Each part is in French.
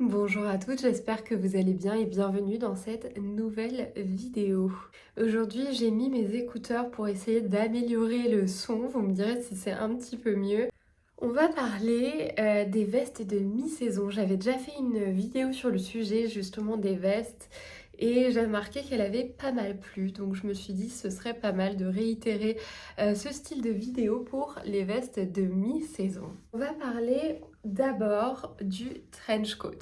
Bonjour à toutes, j'espère que vous allez bien et bienvenue dans cette nouvelle vidéo. Aujourd'hui, j'ai mis mes écouteurs pour essayer d'améliorer le son. Vous me direz si c'est un petit peu mieux. On va parler des vestes de mi-saison. J'avais déjà fait une vidéo sur le sujet justement des vestes et j'ai remarqué qu'elle avait pas mal plu. Donc je me suis dit ce serait pas mal de réitérer ce style de vidéo pour les vestes de mi-saison. On va parler d'abord du trench coat.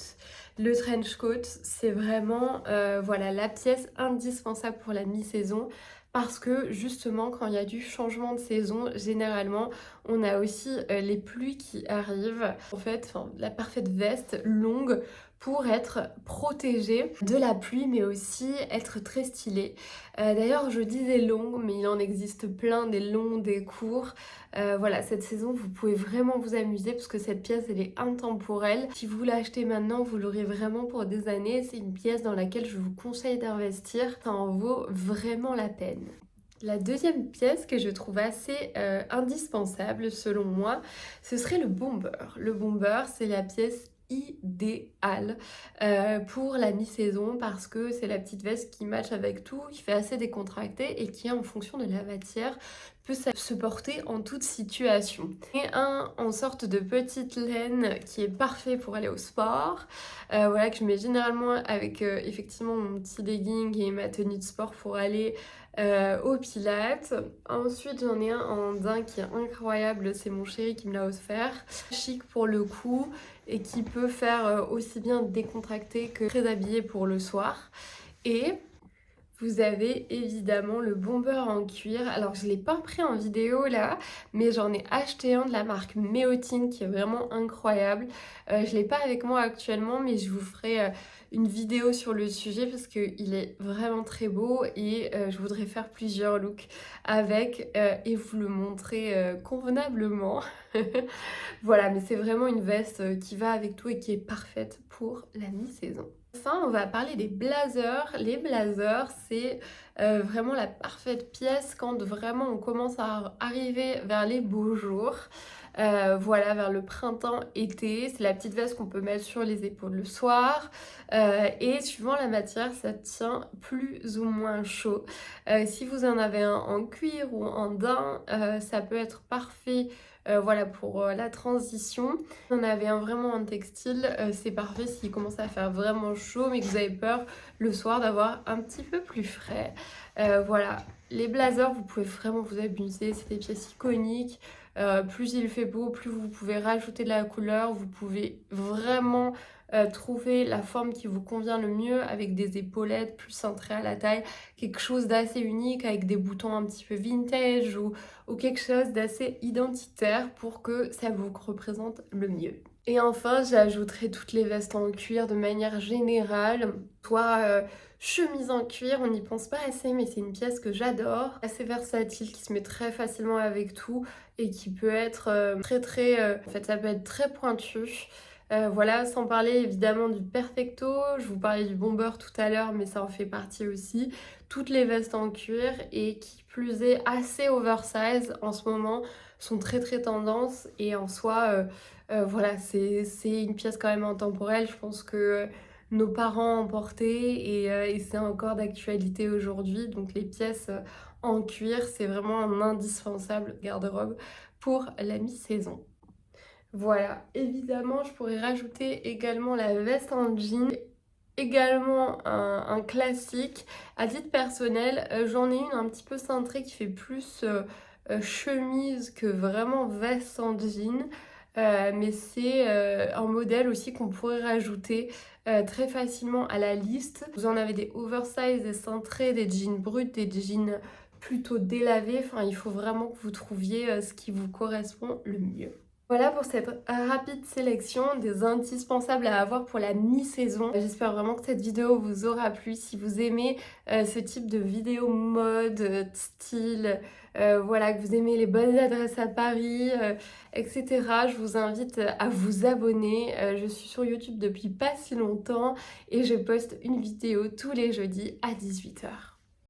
Le trench coat, c'est vraiment voilà, la pièce indispensable pour la mi-saison parce que justement quand il y a du changement de saison, généralement on a aussi les pluies qui arrivent. En fait, la parfaite veste longue pour être protégée de la pluie, mais aussi être très stylée. D'ailleurs, je disais longue, mais il en existe plein, des longs, des courts. Voilà, cette saison, vous pouvez vraiment vous amuser parce que cette pièce, elle est intemporelle. Si vous l'achetez maintenant, vous l'aurez vraiment pour des années. C'est une pièce dans laquelle je vous conseille d'investir. Ça en vaut vraiment la peine. La deuxième pièce que je trouve assez indispensable selon moi, ce serait le bomber. Le bomber, c'est la pièce idéale pour la mi-saison parce que c'est la petite veste qui matche avec tout, qui fait assez décontracté et qui, en fonction de la matière, peut se porter en toute situation. Et un en sorte de petite laine qui est parfait pour aller au sport, voilà, que je mets généralement avec effectivement mon petit legging et ma tenue de sport pour aller au Pilates. Ensuite, j'en ai un en daim qui est incroyable, c'est mon chéri qui me l'a offert. Chic pour le coup et qui peut faire aussi bien décontracté que très habillé pour le soir. Et vous avez évidemment le bomber en cuir. Alors je ne l'ai pas pris en vidéo là, mais j'en ai acheté un de la marque Méotine qui est vraiment incroyable. Je ne l'ai pas avec moi actuellement, mais je vous ferai une vidéo sur le sujet parce qu'il est vraiment très beau et je voudrais faire plusieurs looks avec et vous le montrer convenablement. Voilà, mais c'est vraiment une veste qui va avec tout et qui est parfaite pour la mi-saison. Enfin, on va parler des blazers. Les blazers, c'est vraiment la parfaite pièce quand vraiment on commence à arriver vers les beaux jours. Voilà, vers le printemps-été. C'est la petite veste qu'on peut mettre sur les épaules le soir. Et suivant la matière, ça tient plus ou moins chaud. Si vous en avez un en cuir ou en daim, ça peut être parfait voilà pour la transition. Si on avait un vraiment en textile, c'est parfait s'il commence à faire vraiment chaud mais que vous avez peur le soir d'avoir un petit peu plus frais. Voilà, les blazers, vous pouvez vraiment vous abuser, c'est des pièces iconiques. Plus il fait beau, plus vous pouvez rajouter de la couleur, vous pouvez vraiment trouver la forme qui vous convient le mieux avec des épaulettes plus cintrées à la taille, quelque chose d'assez unique avec des boutons un petit peu vintage ou quelque chose d'assez identitaire pour que ça vous représente le mieux. Et enfin, j'ajouterai toutes les vestes en cuir de manière générale, soit chemise en cuir, on n'y pense pas assez, mais c'est une pièce que j'adore, assez versatile, qui se met très facilement avec tout et qui peut être en fait, ça peut être très pointu. Voilà, sans parler évidemment du perfecto, je vous parlais du bomber tout à l'heure, mais ça en fait partie aussi. Toutes les vestes en cuir et qui plus est assez oversize en ce moment sont très tendance et en soi, voilà, c'est une pièce quand même intemporelle. Je pense que nos parents en portaient et c'est encore d'actualité aujourd'hui. Donc les pièces en cuir, c'est vraiment un indispensable garde-robe pour la mi-saison. Voilà, évidemment, je pourrais rajouter également la veste en jean, également un classique. À titre personnel, j'en ai une un petit peu cintrée qui fait plus chemise que vraiment veste en jean. Mais c'est un modèle aussi qu'on pourrait rajouter très facilement à la liste. Vous en avez des oversize, des cintrés, des jeans bruts, des jeans plutôt délavés. Enfin, il faut vraiment que vous trouviez ce qui vous correspond le mieux. Voilà pour cette rapide sélection des indispensables à avoir pour la mi-saison. J'espère vraiment que cette vidéo vous aura plu. Si vous aimez ce type de vidéo mode, style, voilà, que vous aimez les bonnes adresses à Paris, etc., je vous invite à vous abonner. Je suis sur YouTube depuis pas si longtemps et je poste une vidéo tous les jeudis à 18 h.